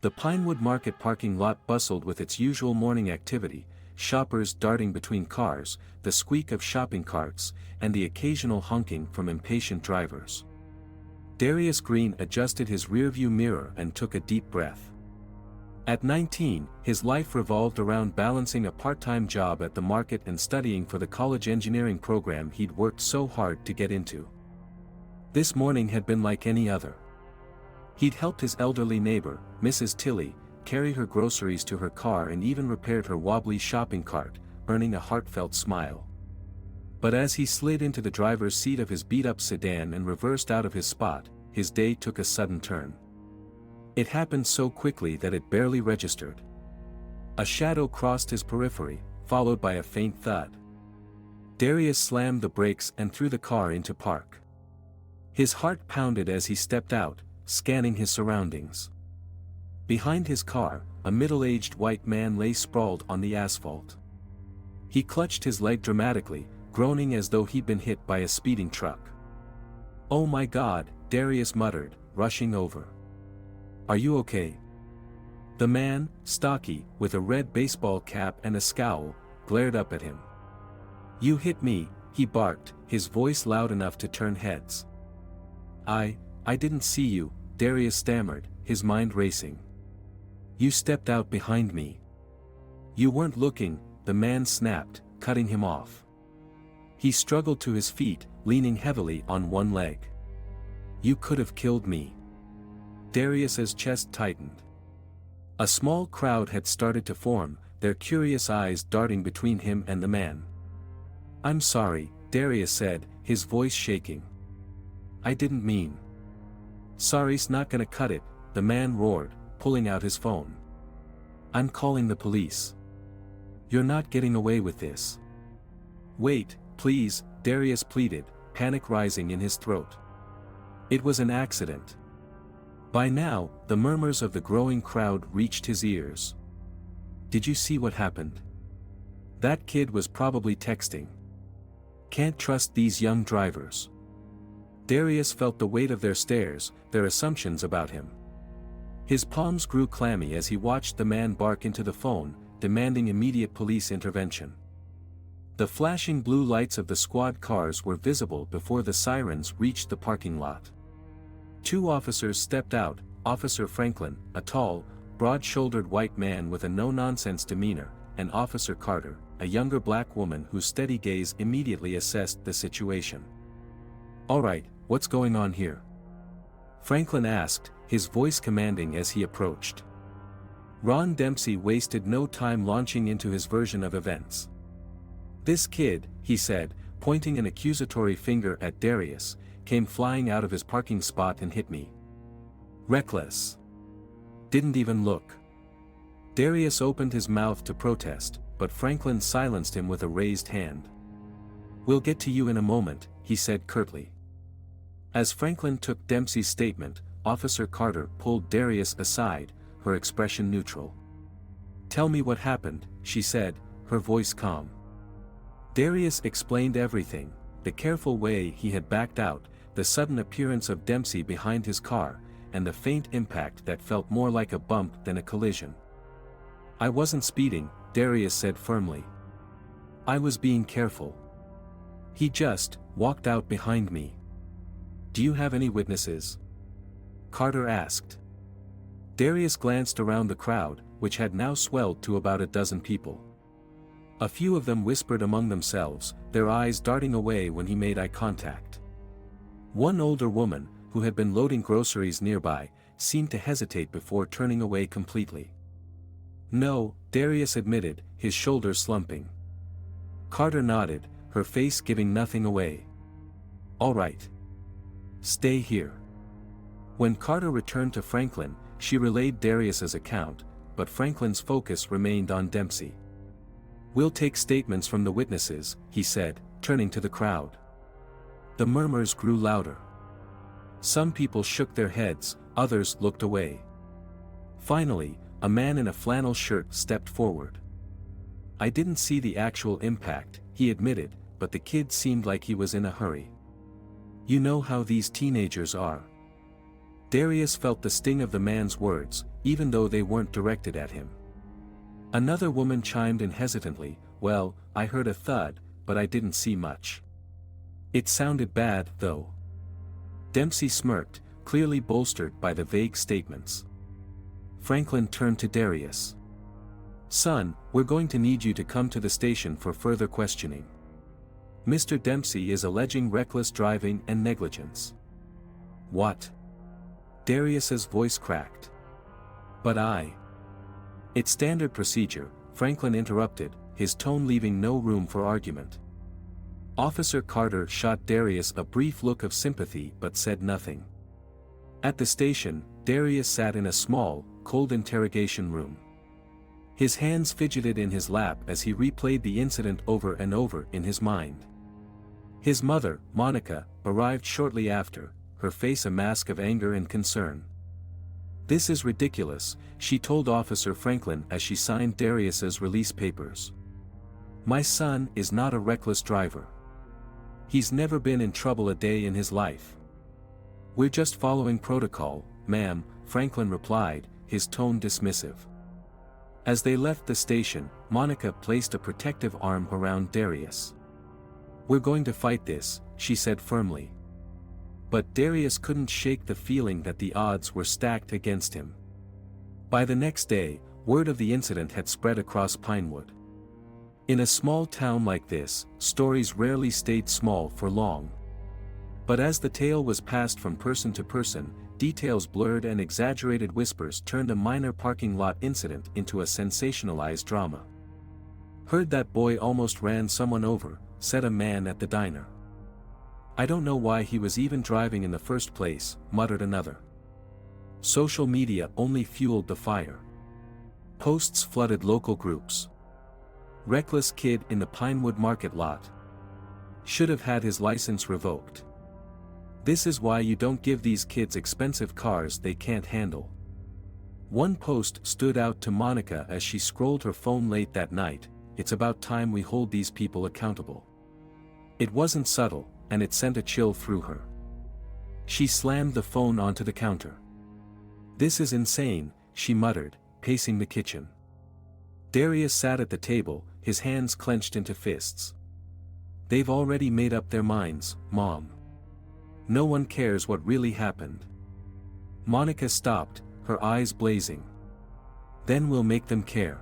The Pinewood Market parking lot bustled with its usual morning activity, shoppers darting between cars, the squeak of shopping carts, and the occasional honking from impatient drivers. Darius Green adjusted his rearview mirror and took a deep breath. At 19, his life revolved around balancing a part-time job at the market and studying for the college engineering program he'd worked so hard to get into. This morning had been like any other. He'd helped his elderly neighbor, Mrs. Tilley, carry her groceries to her car and even repaired her wobbly shopping cart, earning a heartfelt smile. But as he slid into the driver's seat of his beat-up sedan and reversed out of his spot, his day took a sudden turn. It happened so quickly that it barely registered. A shadow crossed his periphery, followed by a faint thud. Darius slammed the brakes and threw the car into park. His heart pounded as he stepped out, scanning his surroundings. Behind his car, a middle-aged white man lay sprawled on the asphalt. He clutched his leg dramatically, groaning as though he'd been hit by a speeding truck. "Oh my God," Darius muttered, rushing over. "Are you okay?" The man, stocky, with a red baseball cap and a scowl, glared up at him. "You hit me," he barked, his voice loud enough to turn heads. I didn't see you," Darius stammered, his mind racing. "You stepped out behind me." "You weren't looking," the man snapped, cutting him off. He struggled to his feet, leaning heavily on one leg. "You could have killed me." Darius's chest tightened. A small crowd had started to form, their curious eyes darting between him and the man. "I'm sorry," Darius said, his voice shaking. "I didn't mean." "Sorry's not gonna cut it," the man roared, pulling out his phone. "I'm calling the police. You're not getting away with this." "Wait, please," Darius pleaded, panic rising in his throat. It was an accident. By now, the murmurs of the growing crowd reached his ears. "Did you see what happened? That kid was probably texting. Can't trust these young drivers." Darius felt the weight of their stares, their assumptions about him. His palms grew clammy as he watched the man bark into the phone, demanding immediate police intervention. The flashing blue lights of the squad cars were visible before the sirens reached the parking lot. Two officers stepped out, Officer Franklin, a tall, broad-shouldered white man with a no-nonsense demeanor, and Officer Carter, a younger black woman whose steady gaze immediately assessed the situation. "All right, what's going on here?" Franklin asked, his voice commanding as he approached. Ron Dempsey wasted no time launching into his version of events. "This kid," he said, pointing an accusatory finger at Darius, "came flying out of his parking spot and hit me. Reckless. Didn't even look." Darius opened his mouth to protest, but Franklin silenced him with a raised hand. "We'll get to you in a moment," he said curtly. As Franklin took Dempsey's statement, Officer Carter pulled Darius aside, her expression neutral. "Tell me what happened," she said, her voice calm. Darius explained everything, the careful way he had backed out, the sudden appearance of Dempsey behind his car, and the faint impact that felt more like a bump than a collision. "I wasn't speeding," Darius said firmly. "I was being careful. He just walked out behind me." "Do you have any witnesses?" Carter asked. Darius glanced around the crowd, which had now swelled to about a dozen people. A few of them whispered among themselves, their eyes darting away when he made eye contact. One older woman, who had been loading groceries nearby, seemed to hesitate before turning away completely. "No," Darius admitted, his shoulders slumping. Carter nodded, her face giving nothing away. "All right. Stay here." When Carter returned to Franklin, she relayed Darius's account, but Franklin's focus remained on Dempsey. "We'll take statements from the witnesses," he said, turning to the crowd. The murmurs grew louder. Some people shook their heads, others looked away. Finally, a man in a flannel shirt stepped forward. "I didn't see the actual impact," he admitted, "but the kid seemed like he was in a hurry. You know how these teenagers are." Darius felt the sting of the man's words, even though they weren't directed at him. Another woman chimed in hesitantly, "Well, I heard a thud, but I didn't see much." "It sounded bad, though." Dempsey smirked, clearly bolstered by the vague statements. Franklin turned to Darius. "Son, we're going to need you to come to the station for further questioning. Mr. Dempsey is alleging reckless driving and negligence." "What?" Darius's voice cracked. "But It's standard procedure," Franklin interrupted, his tone leaving no room for argument. Officer Carter shot Darius a brief look of sympathy but said nothing. At the station, Darius sat in a small, cold interrogation room. His hands fidgeted in his lap as he replayed the incident over and over in his mind. His mother, Monica, arrived shortly after, her face a mask of anger and concern. "This is ridiculous," she told Officer Franklin as she signed Darius's release papers. "My son is not a reckless driver. He's never been in trouble a day in his life." "We're just following protocol, ma'am," Franklin replied, his tone dismissive. As they left the station, Monica placed a protective arm around Darius. "We're going to fight this," she said firmly. But Darius couldn't shake the feeling that the odds were stacked against him. By the next day, word of the incident had spread across Pinewood. In a small town like this, stories rarely stayed small for long. But as the tale was passed from person to person, details blurred and exaggerated whispers turned a minor parking lot incident into a sensationalized drama. "Heard that boy almost ran someone over," said a man at the diner. "I don't know why he was even driving in the first place," muttered another. Social media only fueled the fire. Posts flooded local groups. "Reckless kid in the Pinewood market lot. Should have had his license revoked. This is why you don't give these kids expensive cars they can't handle." One post stood out to Monica as she scrolled her phone late that night, "It's about time we hold these people accountable." It wasn't subtle, and it sent a chill through her. She slammed the phone onto the counter. "This is insane," she muttered, pacing the kitchen. Darius sat at the table, his hands clenched into fists. "They've already made up their minds, Mom. No one cares what really happened." Monica stopped, her eyes blazing. "Then we'll make them care.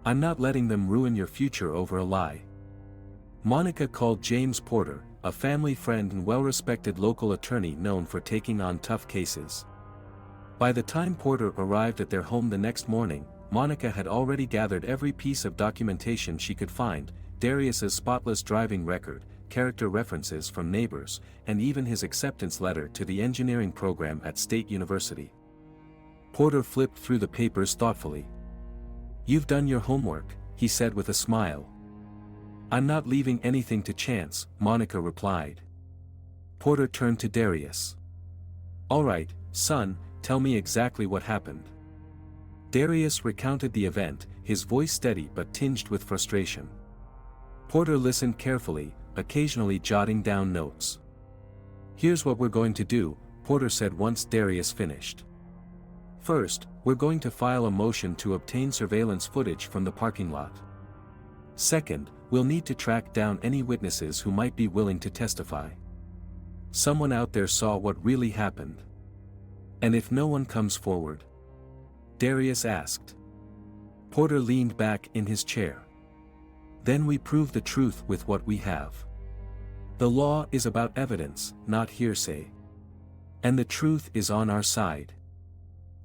I'm not letting them ruin your future over a lie." Monica called James Porter, a family friend and well-respected local attorney known for taking on tough cases. By the time Porter arrived at their home the next morning, Monica had already gathered every piece of documentation she could find: Darius's spotless driving record, character references from neighbors, and even his acceptance letter to the engineering program at State University. Porter flipped through the papers thoughtfully. "You've done your homework," he said with a smile. "I'm not leaving anything to chance," Monica replied. Porter turned to Darius. "All right, son, tell me exactly what happened." Darius recounted the event, his voice steady but tinged with frustration. Porter listened carefully, occasionally jotting down notes. "Here's what we're going to do," Porter said once Darius finished. "First, we're going to file a motion to obtain surveillance footage from the parking lot. Second, we'll need to track down any witnesses who might be willing to testify. Someone out there saw what really happened. And if no one comes forward?" Darius asked. Porter leaned back in his chair. "Then we prove the truth with what we have. The law is about evidence, not hearsay. And the truth is on our side."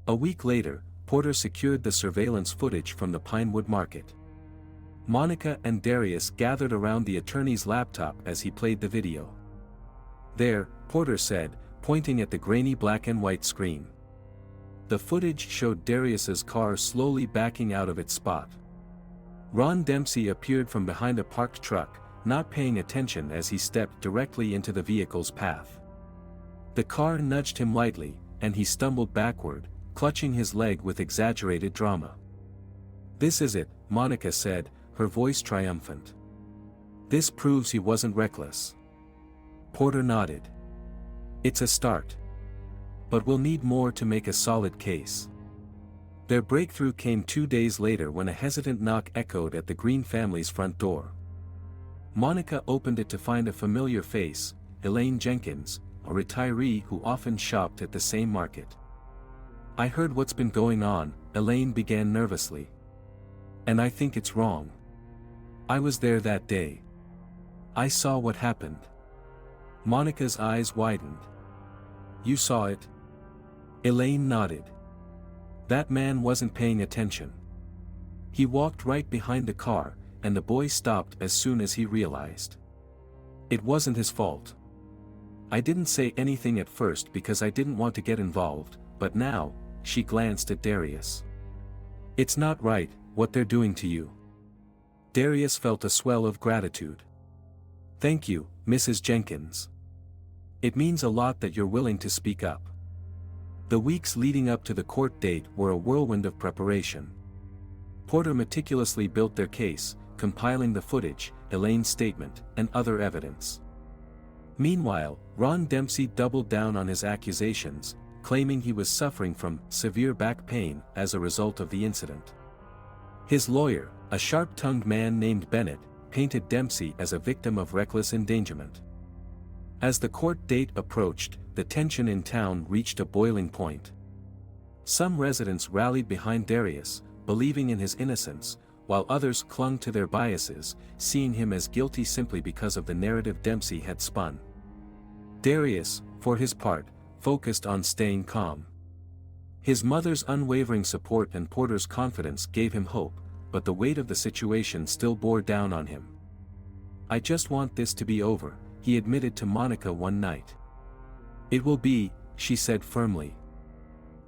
A week later, Porter secured the surveillance footage from the Pinewood market. Monica and Darius gathered around the attorney's laptop as he played the video. "There," Porter said, pointing at the grainy black and white screen. The footage showed Darius's car slowly backing out of its spot. Ron Dempsey appeared from behind a parked truck, not paying attention as he stepped directly into the vehicle's path. The car nudged him lightly, and he stumbled backward, clutching his leg with exaggerated drama. "This is it," Monica said, her voice triumphant. "This proves he wasn't reckless." Porter nodded. "It's a start. But we'll need more to make a solid case. Their breakthrough came 2 days later when a hesitant knock echoed at the Green family's front door. Monica opened it to find a familiar face, Elaine Jenkins, a retiree who often shopped at the same market. "I heard what's been going on," Elaine began nervously. "And I think it's wrong. I was there that day. I saw what happened." Monica's eyes widened. "You saw it?" Elaine nodded. "That man wasn't paying attention. He walked right behind the car, and the boy stopped as soon as he realized. It wasn't his fault. I didn't say anything at first because I didn't want to get involved, but now," she glanced at Darius. "It's not right, what they're doing to you." Darius felt a swell of gratitude. "Thank you, Mrs. Jenkins. It means a lot that you're willing to speak up." The weeks leading up to the court date were a whirlwind of preparation. Porter meticulously built their case, compiling the footage, Elaine's statement, and other evidence. Meanwhile, Ron Dempsey doubled down on his accusations, claiming he was suffering from severe back pain as a result of the incident. His lawyer, a sharp-tongued man named Bennett, painted Dempsey as a victim of reckless endangerment. As the court date approached, the tension in town reached a boiling point. Some residents rallied behind Darius, believing in his innocence, while others clung to their biases, seeing him as guilty simply because of the narrative Dempsey had spun. Darius, for his part, focused on staying calm. His mother's unwavering support and Porter's confidence gave him hope, but the weight of the situation still bore down on him. "I just want this to be over," he admitted to Monica one night. "It will be," she said firmly.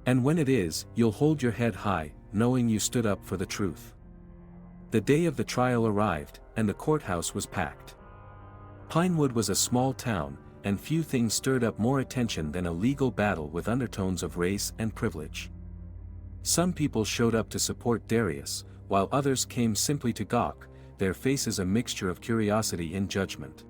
"And when it is, you'll hold your head high, knowing you stood up for the truth." The day of the trial arrived, and the courthouse was packed. Pinewood was a small town, and few things stirred up more attention than a legal battle with undertones of race and privilege. Some people showed up to support Darius, while others came simply to gawk, their faces a mixture of curiosity and judgment.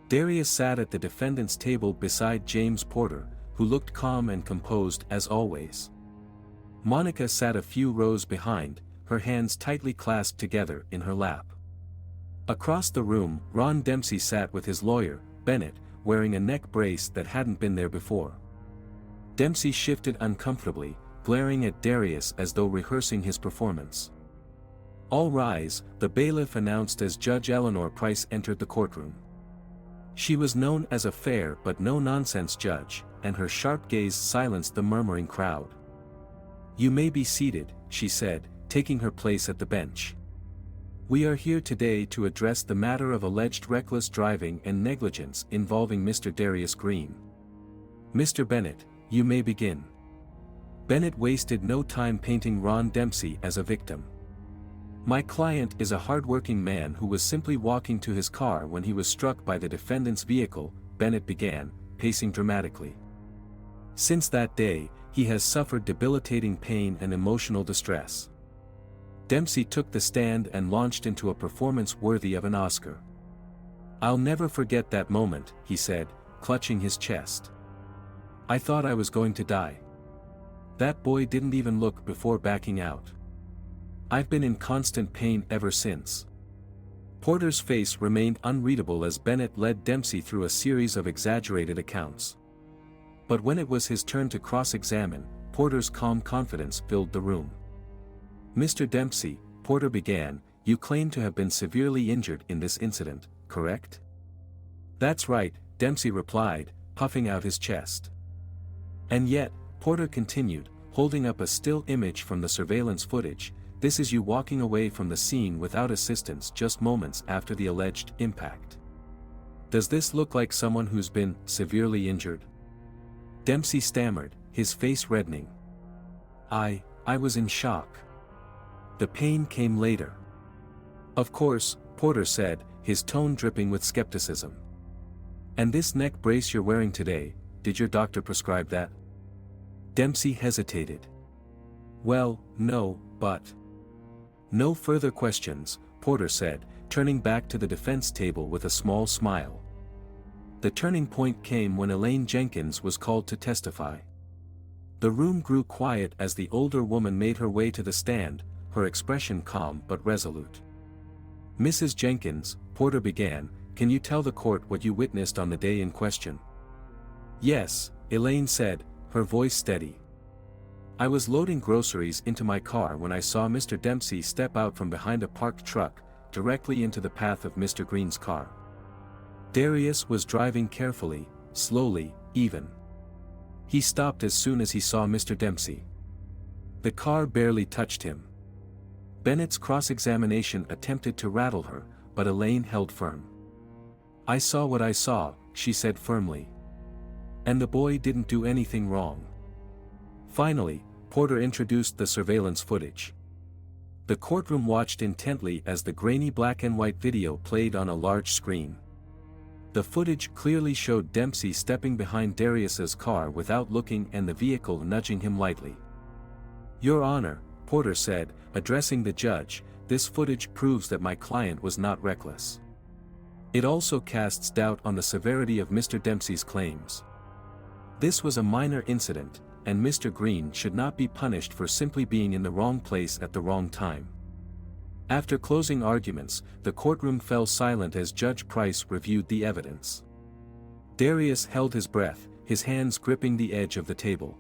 Darius sat at the defendant's table beside James Porter, who looked calm and composed as always. Monica sat a few rows behind, her hands tightly clasped together in her lap. Across the room, Ron Dempsey sat with his lawyer, Bennett, wearing a neck brace that hadn't been there before. Dempsey shifted uncomfortably, glaring at Darius as though rehearsing his performance. "All rise," the bailiff announced as Judge Eleanor Price entered the courtroom. She was known as a fair but no-nonsense judge, and her sharp gaze silenced the murmuring crowd. "You may be seated," she said, taking her place at the bench. "We are here today to address the matter of alleged reckless driving and negligence involving Mr. Darius Green. Mr. Bennett, you may begin." Bennett wasted no time painting Ron Dempsey as a victim. "My client is a hard-working man who was simply walking to his car when he was struck by the defendant's vehicle," Bennett began, pacing dramatically. "Since that day, he has suffered debilitating pain and emotional distress." Dempsey took the stand and launched into a performance worthy of an Oscar. "I'll never forget that moment," he said, clutching his chest. "I thought I was going to die. That boy didn't even look before backing out. I've been in constant pain ever since." Porter's face remained unreadable as Bennett led Dempsey through a series of exaggerated accounts. But when it was his turn to cross-examine, Porter's calm confidence filled the room. "Mr. Dempsey," Porter began, "you claim to have been severely injured in this incident, correct?" "That's right," Dempsey replied, puffing out his chest. "And yet," Porter continued, holding up a still image from the surveillance footage, "this is you walking away from the scene without assistance just moments after the alleged impact. Does this look like someone who's been severely injured?" Dempsey stammered, his face reddening. I was in shock. The pain came later." "Of course," Porter said, his tone dripping with skepticism. "And this neck brace you're wearing today, did your doctor prescribe that?" Dempsey hesitated. "Well, no, but—" "No further questions," Porter said, turning back to the defense table with a small smile. The turning point came when Elaine Jenkins was called to testify. The room grew quiet as the older woman made her way to the stand, her expression calm but resolute. "Mrs. Jenkins," Porter began, "can you tell the court what you witnessed on the day in question?" "Yes," Elaine said, her voice steady. "I was loading groceries into my car when I saw Mr. Dempsey step out from behind a parked truck, directly into the path of Mr. Green's car. Darius was driving carefully, slowly, even. He stopped as soon as he saw Mr. Dempsey. The car barely touched him." Bennett's cross-examination attempted to rattle her, but Elaine held firm. "I saw what I saw," she said firmly. "And the boy didn't do anything wrong." Finally, Porter introduced the surveillance footage. The courtroom watched intently as the grainy black and white video played on a large screen. The footage clearly showed Dempsey stepping behind Darius's car without looking and the vehicle nudging him lightly. "Your Honor," Porter said, addressing the judge, "this footage proves that my client was not reckless. It also casts doubt on the severity of Mr. Dempsey's claims. This was a minor incident, and Mr. Green should not be punished for simply being in the wrong place at the wrong time." After closing arguments, the courtroom fell silent as Judge Price reviewed the evidence. Darius held his breath, his hands gripping the edge of the table.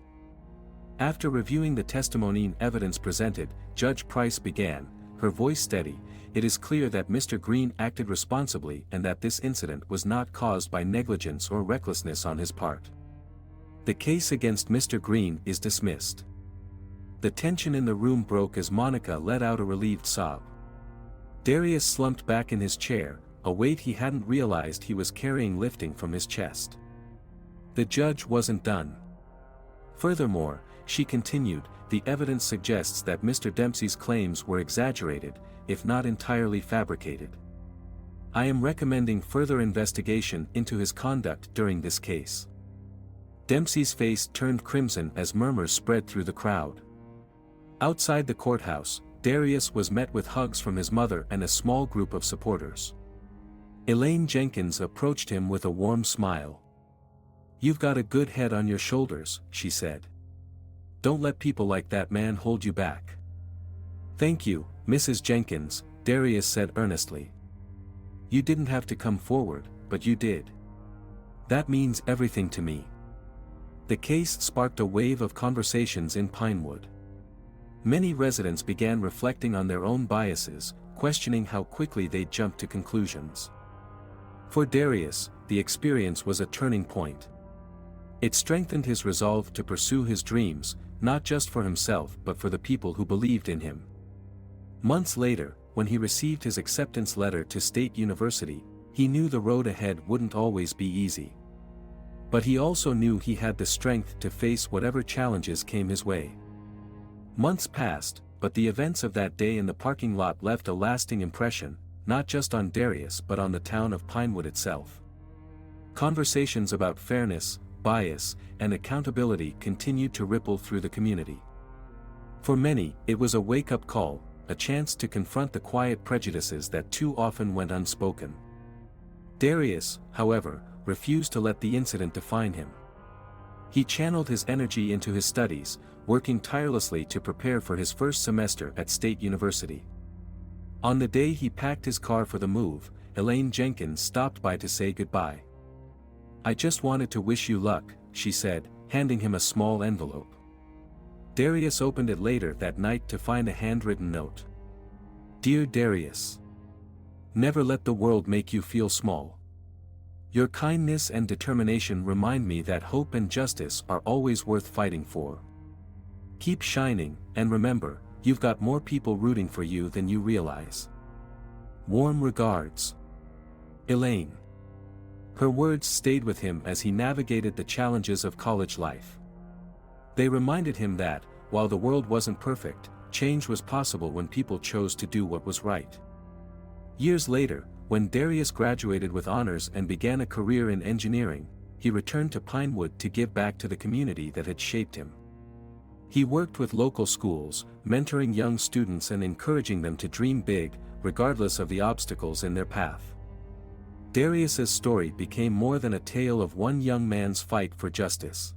After reviewing the testimony and evidence presented, Judge Price began, her voice steady, "It is clear that Mr. Green acted responsibly and that this incident was not caused by negligence or recklessness on his part. The case against Mr. Green is dismissed." The tension in the room broke as Monica let out a relieved sob. Darius slumped back in his chair, a weight he hadn't realized he was carrying lifting from his chest. The judge wasn't done. "Furthermore," she continued, "the evidence suggests that Mr. Dempsey's claims were exaggerated, if not entirely fabricated. I am recommending further investigation into his conduct during this case." Dempsey's face turned crimson as murmurs spread through the crowd. Outside the courthouse, Darius was met with hugs from his mother and a small group of supporters. Elaine Jenkins approached him with a warm smile. "You've got a good head on your shoulders," she said. "Don't let people like that man hold you back." "Thank you, Mrs. Jenkins," Darius said earnestly. "You didn't have to come forward, but you did. That means everything to me." The case sparked a wave of conversations in Pinewood. Many residents began reflecting on their own biases, questioning how quickly they jumped to conclusions. For Darius, the experience was a turning point. It strengthened his resolve to pursue his dreams, not just for himself but for the people who believed in him. Months later, when he received his acceptance letter to State University, he knew the road ahead wouldn't always be easy. But he also knew he had the strength to face whatever challenges came his way. Months passed, but the events of that day in the parking lot left a lasting impression, not just on Darius but on the town of Pinewood itself. Conversations about fairness, bias, and accountability continued to ripple through the community. For many, it was a wake-up call, a chance to confront the quiet prejudices that too often went unspoken. Darius, however, refused to let the incident define him. He channeled his energy into his studies, working tirelessly to prepare for his first semester at State University. On the day he packed his car for the move, Elaine Jenkins stopped by to say goodbye. "I just wanted to wish you luck," she said, handing him a small envelope. Darius opened it later that night to find a handwritten note. "Dear Darius, never let the world make you feel small. Your kindness and determination remind me that hope and justice are always worth fighting for. Keep shining, and remember, you've got more people rooting for you than you realize. Warm regards, Elaine." Her words stayed with him as he navigated the challenges of college life. They reminded him that, while the world wasn't perfect, change was possible when people chose to do what was right. Years later, when Darius graduated with honors and began a career in engineering, he returned to Pinewood to give back to the community that had shaped him. He worked with local schools, mentoring young students and encouraging them to dream big, regardless of the obstacles in their path. Darius's story became more than a tale of one young man's fight for justice.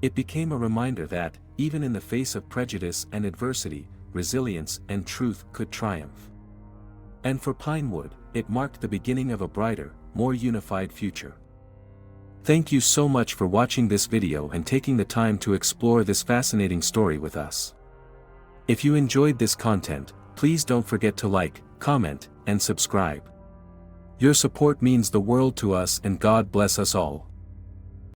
It became a reminder that, even in the face of prejudice and adversity, resilience and truth could triumph. And for Pinewood, it marked the beginning of a brighter, more unified future. Thank you so much for watching this video and taking the time to explore this fascinating story with us. If you enjoyed this content, please don't forget to like, comment, and subscribe. Your support means the world to us, and God bless us all.